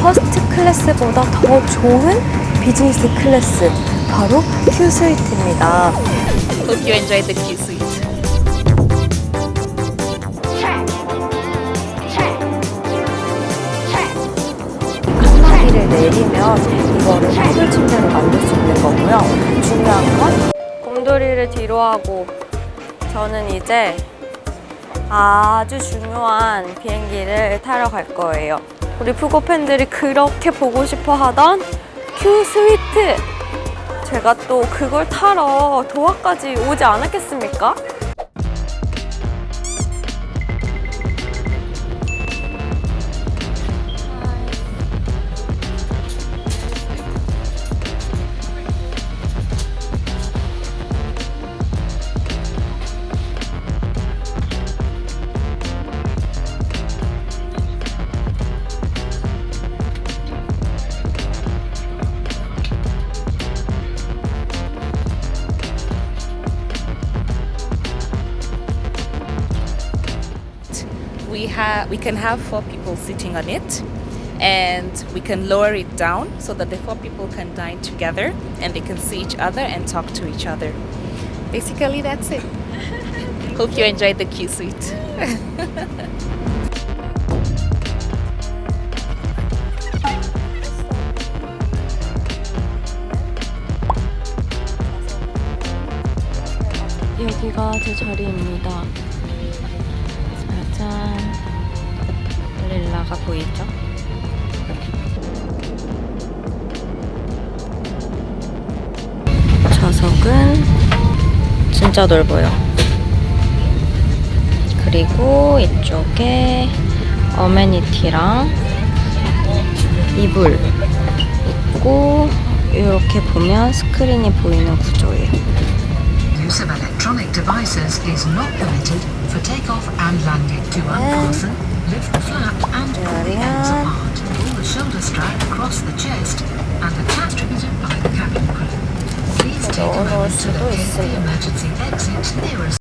퍼스트 클래스보다 더 좋은 비즈니스 클래스, 바로 Q 스위트입니다. Hope you enjoyed the Q Suite. 칸막이를 내리면 이거를 더블 침대로 만들 수 있는 거고요. 중요한 건 곰돌이를 뒤로 하고 저는 이제 아주 중요한 비행기를 타러 갈 거예요. 우리 푸고 팬들이 그렇게 보고 싶어 하던 Q 스위트! 제가 또 그걸 타러 도하까지 오지 않았겠습니까? We can have 4 people sitting on it, and we can lower it down so that the 4 people can dine together and they can see each other and talk to each other. Basically, that's it. Hope you enjoyed the Q Suite. 여기가 제 자리입니다. 짜잔. 릴라가 보이죠? 좌석은 진짜 넓어요. 그리고 이쪽에 어메니티랑 이불 있고, 이렇게 보면 스크린이 보이는 구조예요. Use of electronic devices is not permitted for takeoff and landing. To unfasten, lift the flap and pull the ends apart. Pull the shoulder strap across the chest and attach it by the cabin crew. Please take a moment to locate the emergency exit nearest.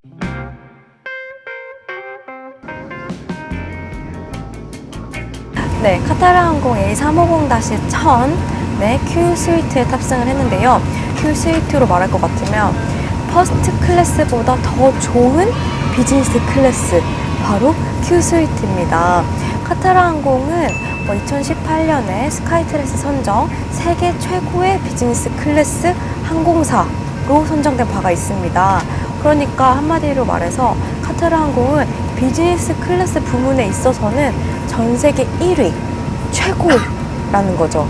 네, 카타르 항공 A350-1000 네, Q 스위트에 탑승을 했는데요. Q 스위트로 말할 것 같으면 퍼스트 클래스보다 더 좋은 비즈니스 클래스, 바로 Q 스위트입니다. 카타르 항공은 2018년에 스카이트레스 선정 세계 최고의 비즈니스 클래스 항공사로 선정된 바가 있습니다. 그러니까 한마디로 말해서 카타르 항공은 비즈니스 클래스 부문에 있어서는 전 세계 1위, 최고라는 거죠.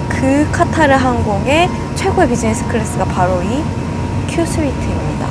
그 카타르 항공의 최고의 비즈니스 클래스가 바로 이 Q 스위트입니다.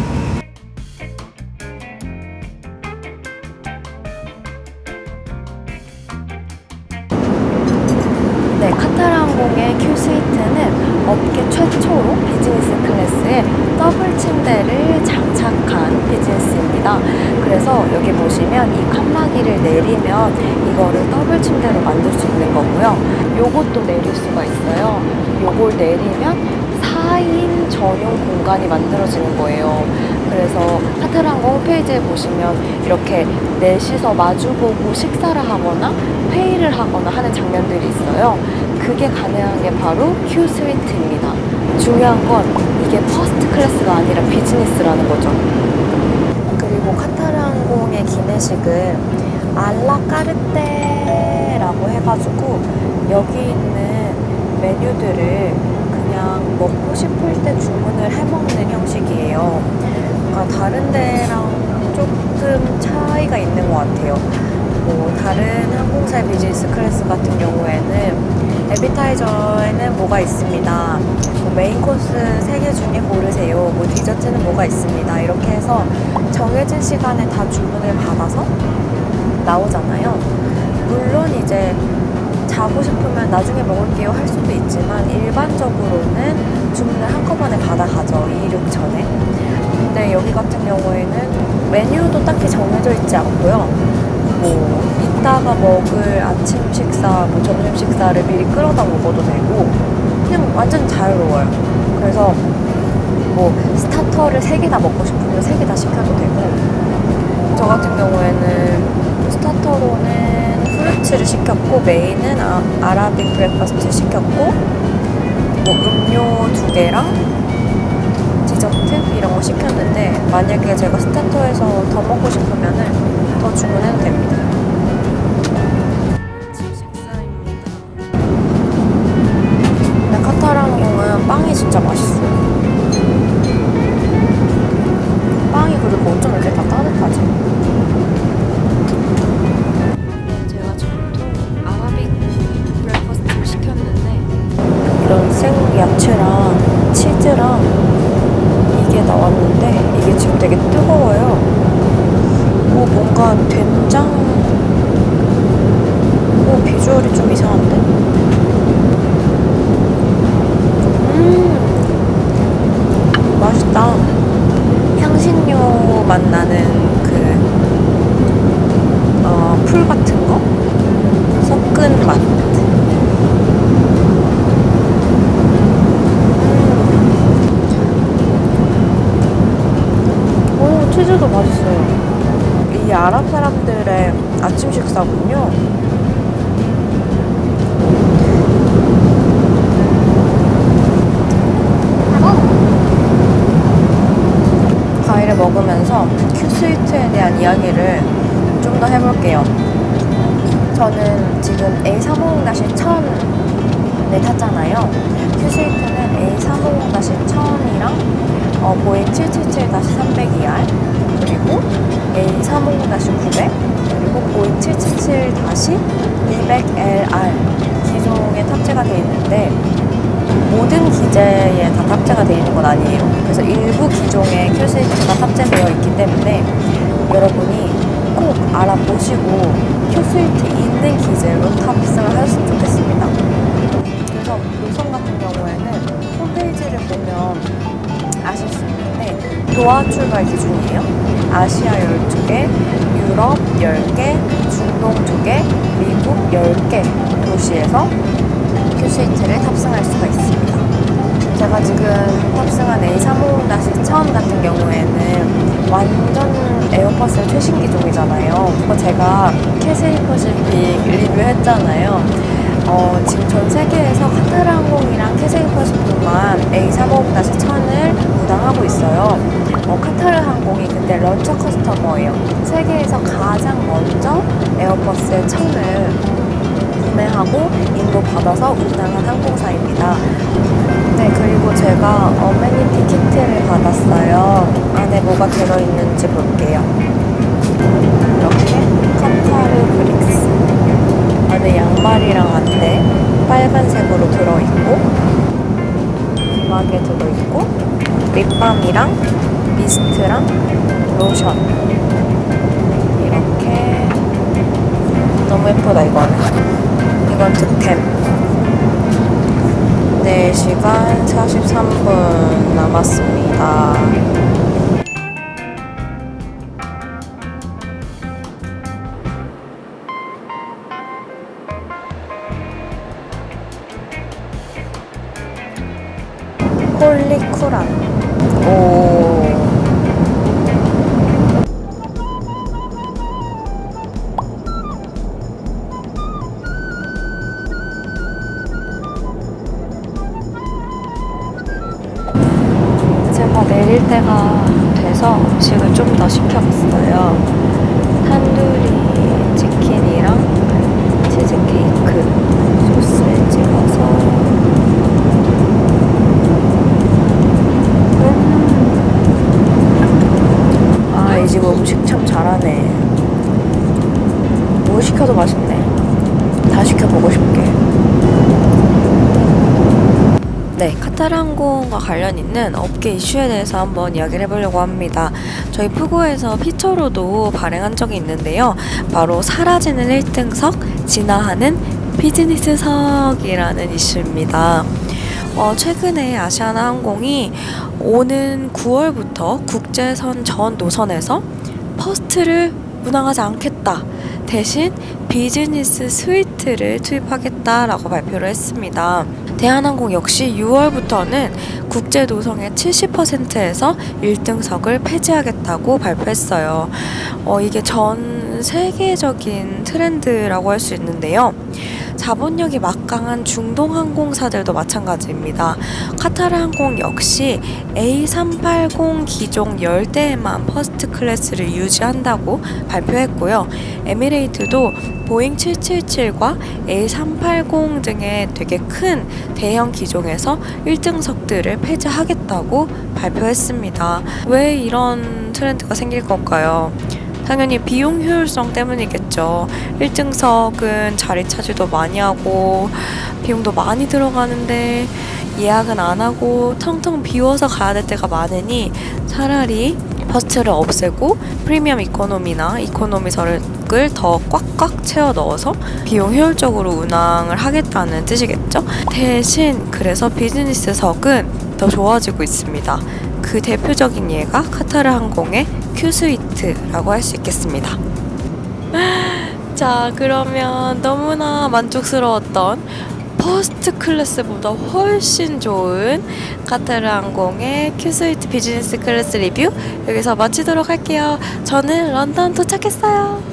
네, 카타르 항공의 Q 스위트는 업계 최초로 비즈니스 클래스에 더블 침대를 장착한 비즈니스입니다. 그래서 여기 보시면 이 칸막이를 내리면 이거를 더블 침대로 만들 수 있는 거고요. 요것도 내릴 수가 있어요. 요걸 내리면 4인 전용 공간이 만들어지는 거예요. 그래서 카타르 항공 홈페이지에 보시면 이렇게 넷이서 마주보고 식사를 하거나 회의를 하거나 하는 장면들이 있어요. 그게 가능한 게 바로 Q 스위트입니다. 중요한 건 이게 퍼스트 클래스가 아니라 비즈니스라는 거죠. 그리고 카타르 항공의 기내식은 알라카르테라고 해가지고 여기 있는 메뉴들을 그냥 먹고 싶을 때 주문을 해먹는 형식이에요. 그러니까 다른 데랑 조금 차이가 있는 것 같아요. 뭐 다른 항공사의 비즈니스 클래스 같은 경우에는 에피타이저에는 뭐가 있습니다. 뭐 메인 코스 3개 중에 고르세요. 뭐 디저트는 뭐가 있습니다. 이렇게 해서 정해진 시간에 다 주문을 받아서 나오잖아요. 물론 이제 자고 싶으면 나중에 먹을게요 할 수도 있지만 일반적으로는 주문을 한꺼번에 받아가죠. 이륙 전에. 근데 여기 같은 경우에는 메뉴도 딱히 정해져 있지 않고요. 뭐 이따가 먹을 아침 식사, 뭐 점심 식사를 미리 끌어다 먹어도 되고 그냥 완전 자유로워요. 그래서 뭐 스타터를 3개나 먹고 싶으면 3개 다 시켜도 되고, 저 같은 경우에는 스타터로는 후르츠 라이스를 시켰고 메인은 아라빅 브렉퍼스트 시켰고 뭐 음료 2개랑 디저트 이런 거 시켰는데 만약에 제가 스타터에서 더 먹고 싶으면은 더 주문해도 됩니다. 식사입니다. 근데 카타르 항공은 빵이 진짜 맛있어요. 빵이 그리고 어쩜 이렇게 다 따뜻하지? 제가 전통 아라빅 브렉퍼스트를 시켰는데 이런 생야채랑 치즈랑 이게 나왔는데 이게 지금 되게 뜨거워요. 뭔가 된장 비주얼이 좀 이상한데? 맛있다. 향신료 맛 나는 풀 같은 거? 섞은 맛. 오, 치즈도 맛있어요. 이 아랍 사람들의 아침 식사군요. 과일을 먹으면서 큐스위트에 대한 이야기를 좀 더 해볼게요. 저는 지금 A350-1000을 탔잖아요. 큐스위트는 A350-1000이랑 보잉 777-300ER 그리고 A350-900 그리고 보잉 777-200LR 기종에 탑재가 되어 있는데 모든 기제에 다 탑재가 되어 있는 건 아니에요. 그래서 일부 기종의 큐스위트가 탑재되어 있기 때문에 여러분이 꼭 알아보시고 큐스위트 있는 기제로 탑승을 하셨으면 좋겠습니다. 그래서 노선 같은 경우에는 홈페이지를 보면 아실 수 있는데 도하 출발 기준이에요. 아시아 12개, 유럽 10개, 중동 2개, 미국 10개 도시에서 큐스위트를 탑승할 수가 있습니다. 제가 지금 탑승한 A350-1000 같은 경우에는 완전 에어버스 최신 기종이잖아요. 제가 캐세이 퍼시픽 리뷰했잖아요. 지금 전 세계에서 카타르 항공이랑 캐세이 퍼시픽만 A350-1000을 운항하고 있어요. 카타르 항공이 근데 런처 커스터머예요. 세계에서 가장 먼저 에어버스 1000을 구매하고 인도받아서 운항한 항공사입니다. 네, 그리고 제가 어메니티 키트를 받았어요. 안에 뭐가 들어있는지 볼게요. 이렇게 카타르 브릭스 안에 양말이랑 안대 빨간색으로 들어있고 음악에 들어있고 립밤이랑 미스트랑 로션 이렇게 너무 예쁘다. 이건 득템. 4시간 43분 남았습니다. 홀리쿠란. 오. 제가 내릴 때가 돼서 음식을 좀 더 시켜봤어요. 탄두리 치킨이랑 치즈케이크 소스에 찍어서 이 집 음식 참 잘하네. 뭐 시켜도 맛있네. 다 시켜보고 싶게. 네, 카타르 항공과 관련 있는 업계 이슈에 대해서 한번 이야기를 해보려고 합니다. 저희 푸고에서 피처로도 발행한 적이 있는데요. 바로 사라지는 1등석, 진화하는 비즈니스석이라는 이슈입니다. 최근에 아시아나 항공이 오는 9월부터 국제선 전 노선에서 퍼스트를 운항하지 않겠다. 대신 비즈니스 스위트를 투입하겠다라고 발표를 했습니다. 대한항공 역시 6월부터는 국제 노선의 70%에서 1등석을 폐지하겠다고 발표했어요. 이게 전 전 세계적인 트렌드라고 할 수 있는데요. 자본력이 막강한 중동 항공사들도 마찬가지입니다. 카타르 항공 역시 A380 기종 10대에만 퍼스트 클래스를 유지한다고 발표했고요. 에미레이트도 보잉 777과 A380 등의 되게 큰 대형 기종에서 1등석들을 폐지하겠다고 발표했습니다. 왜 이런 트렌드가 생길 걸까요? 당연히 비용 효율성 때문이겠죠. 1등석은 자리 차지도 많이 하고 비용도 많이 들어가는데 예약은 안 하고 텅텅 비워서 가야 될 때가 많으니 차라리 퍼스트를 없애고 프리미엄 이코노미나 이코노미석을 더 꽉꽉 채워 넣어서 비용 효율적으로 운항을 하겠다는 뜻이겠죠. 대신 그래서 비즈니스석은 더 좋아지고 있습니다. 그 대표적인 예가 카타르 항공의 큐스위트라고 할 수 있겠습니다. 자, 그러면 너무나 만족스러웠던 퍼스트 클래스보다 훨씬 좋은 카타르 항공의 큐스위트 비즈니스 클래스 리뷰 여기서 마치도록 할게요. 저는 런던 도착했어요.